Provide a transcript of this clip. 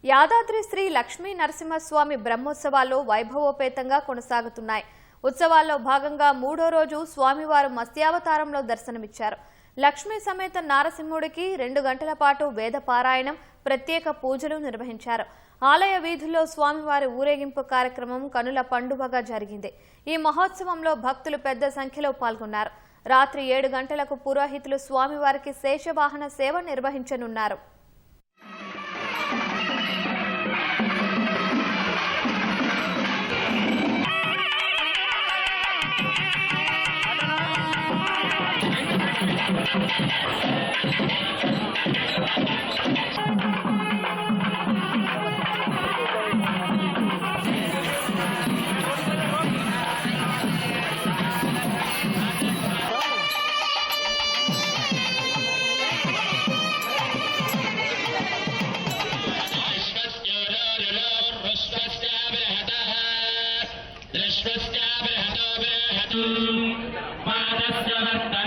యాదాద్రి శ్రీ లక్ష్మీ నరసింహస్వామి బ్రహ్మోత్సవాలు వైభవోపేతంగా కొనసాగుతున్నాయి. ఉత్సవాల్లో భాగంగా మూడో రోజు స్వామివారు మత్స్యావతారంలో దర్శనమిచ్చారు. లక్ష్మీ సమేత నారసింహుడికి 2 గంటల పాటు వేద పారాయణం, ప్రత్యేక పూజలు నిర్వహించారు. ఆలయ వీధుల్లో స్వామివారి ఊరేగింపు కార్యక్రమం కనుల పండుగగా జరిగింది. ఈ మహోత్సవంలో భక్తులు పెద్ద సంఖ్యలో పాల్గొన్నారు. రాత్రి 7 గంటలకు పురోహితులు స్వామివారికి శేషవాహన సేవ నిర్వహించనున్నారు. मानस्य